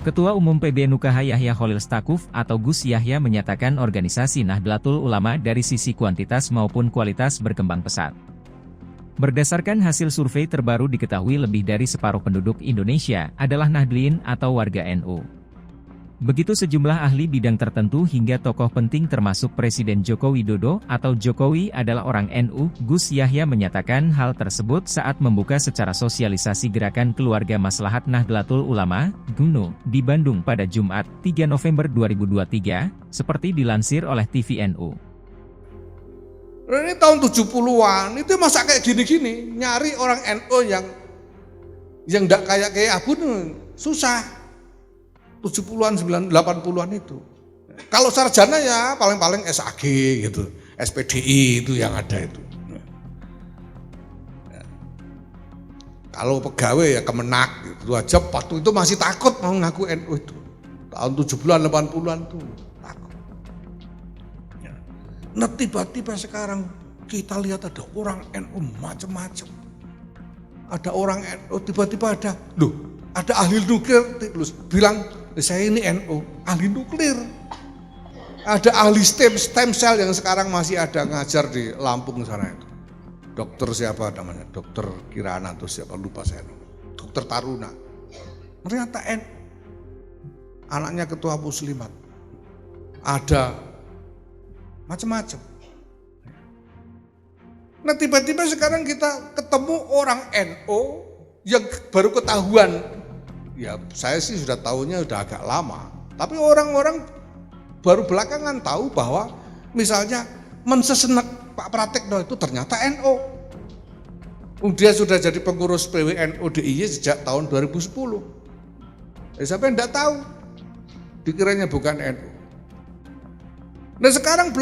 Ketua Umum PBNUKH Yahya Khalil Stakuf atau Gus Yahya menyatakan organisasi Nahdlatul Ulama dari sisi kuantitas maupun kualitas berkembang pesat. Berdasarkan hasil survei terbaru diketahui lebih dari separuh penduduk Indonesia adalah Nahdliin atau warga NU. Begitu sejumlah ahli bidang tertentu hingga tokoh penting termasuk Presiden Joko Widodo atau Jokowi adalah orang NU. Gus Yahya menyatakan hal tersebut saat membuka secara sosialisasi gerakan keluarga maslahat Nahdlatul Ulama, GUNU, di Bandung pada Jumat, 3 November 2023, seperti dilansir oleh TVNU. Ini tahun 70-an, itu masa kayak gini-gini, nyari orang NU yang enggak kayak Abu susah. 70-an, 80-an itu. Kalau sarjana ya paling-paling SAG gitu, SPDI itu yang ada itu. Kalau pegawai ya Kemenak gitu aja, waktu itu masih takut mau ngaku NU itu. Tahun 70-an, 80-an itu takut. Nah tiba-tiba sekarang kita lihat ada orang NU macam-macam. Ada orang NU tiba-tiba ada, ada ahli nuklir bilang saya ini NU, ahli nuklir. Ada ahli stem cell yang sekarang masih ada ngajar di Lampung sana itu. Dokter siapa namanya? Dokter Kirana atau siapa lupa saya. Dokter Taruna. Ternyata anaknya ketua muslimat. Ada macam-macam. Nah tiba-tiba sekarang kita ketemu orang NU yang baru ketahuan. Ya saya sih sudah tahunya udah agak lama. Tapi orang-orang baru belakangan tahu bahwa misalnya mensesenek Pak Pratekno itu ternyata NU. Dia sudah jadi pengurus PWNU DIY sejak tahun 2010. Siapa yang enggak tahu? Dikiranya bukan NU. Nah sekarang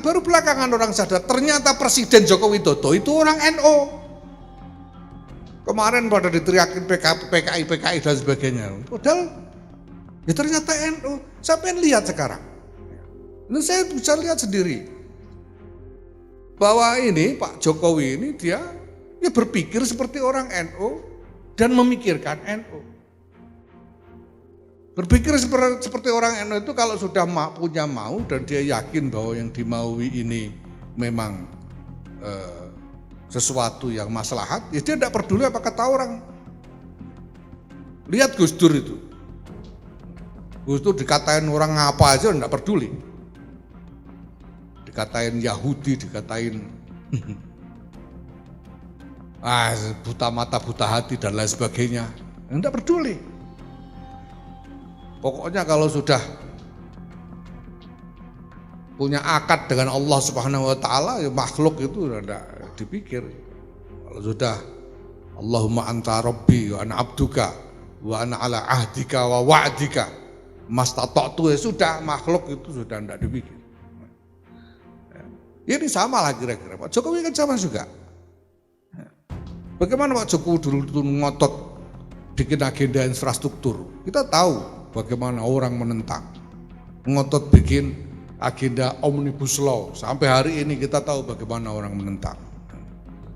baru belakangan orang sadar ternyata Presiden Joko Widodo itu orang NU. Kemarin pada diteriakin PKI dan sebagainya. Padahal ya ternyata NU. Siapa yang lihat sekarang? Nah, saya bisa lihat sendiri bahwa ini Pak Jokowi ini dia berpikir seperti orang NU dan memikirkan NU. Berpikir seperti orang NU itu kalau sudah punya mau dan dia yakin bahwa yang dimaui ini memang sesuatu yang maslahat, ya dia tidak peduli apa kata orang. Lihat Gus Dur itu. Gus Dur dikatain orang apa aja tidak peduli. Dikatain Yahudi, dikatain buta mata, buta hati dan lain sebagainya. Tidak peduli. Pokoknya kalau sudah punya akad dengan Allah Subhanahu wa taala, ya makhluk itu tidak dipikir. Kalau sudah Allahumma anta rabbi wa ana abduka wa ana ala ahdika wa wa'dika mastata'tu, ya sudah, makhluk itu sudah tidak dipikir. Ya, ini sama lah kira-kira. Pak Jokowi kan sama juga. Bagaimana Pak Jokowi dulu itu ngotot bikin agenda infrastruktur. Kita tahu bagaimana orang menentang. Ngotot bikin agenda Omnibus Law. Sampai hari ini kita tahu bagaimana orang menentang.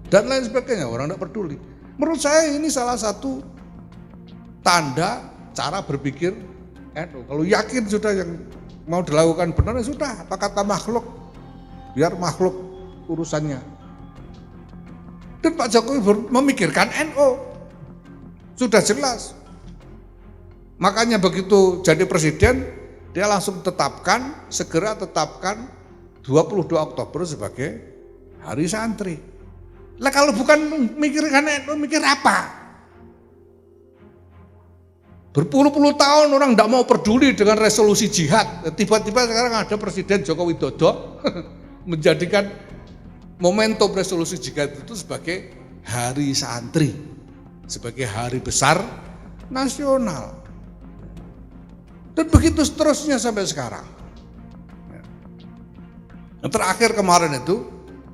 Dan lain sebagainya, orang tidak peduli. Menurut saya ini salah satu tanda cara berpikir NU. Kalau yakin sudah yang mau dilakukan benar, ya sudah, apa kata makhluk, biar makhluk urusannya. Dan Pak Jokowi memikirkan NU. Sudah jelas. Makanya begitu jadi presiden, dia langsung segera tetapkan 22 Oktober sebagai Hari Santri. Lah kalau bukan mikirkan NU, mikir apa? Berpuluh-puluh tahun orang tidak mau peduli dengan resolusi jihad. Tiba-tiba sekarang ada Presiden Joko Widodo menjadikan momentum resolusi jihad itu sebagai Hari Santri, sebagai hari besar nasional. Dan begitu seterusnya sampai sekarang. Yang terakhir kemarin itu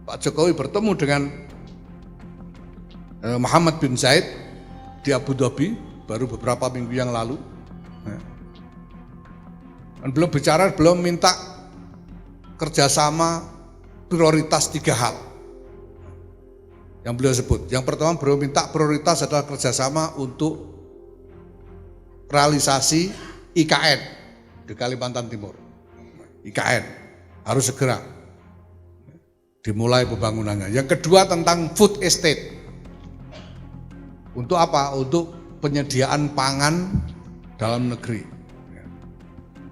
Pak Jokowi bertemu dengan Muhammad bin Zayed di Abu Dhabi baru beberapa minggu yang lalu. Dan belum minta kerjasama prioritas 3 hal yang beliau sebut. Yang pertama beliau minta prioritas adalah kerjasama untuk realisasi IKN di Kalimantan Timur. IKN harus segera dimulai pembangunannya. Yang kedua tentang food estate. Untuk apa? Untuk penyediaan pangan dalam negeri.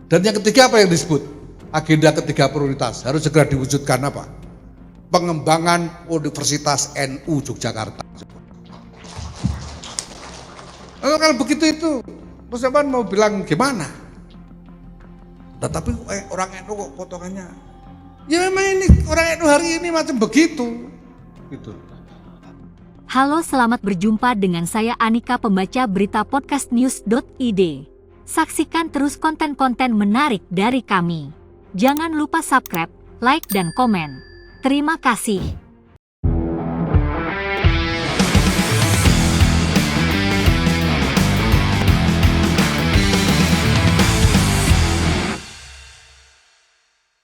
Dan yang ketiga apa yang disebut? Agenda ketiga prioritas harus segera diwujudkan apa? Pengembangan Universitas NU Yogyakarta. Kalau begitu itu, Mas Evan mau bilang gimana? Tetapi orang NU kok potongannya, ya memang ini orang NU hari ini macam begitu. Gitu. Halo, selamat berjumpa dengan saya Anika, pembaca berita podcastnews.id. Saksikan terus konten-konten menarik dari kami. Jangan lupa subscribe, like, dan komen. Terima kasih.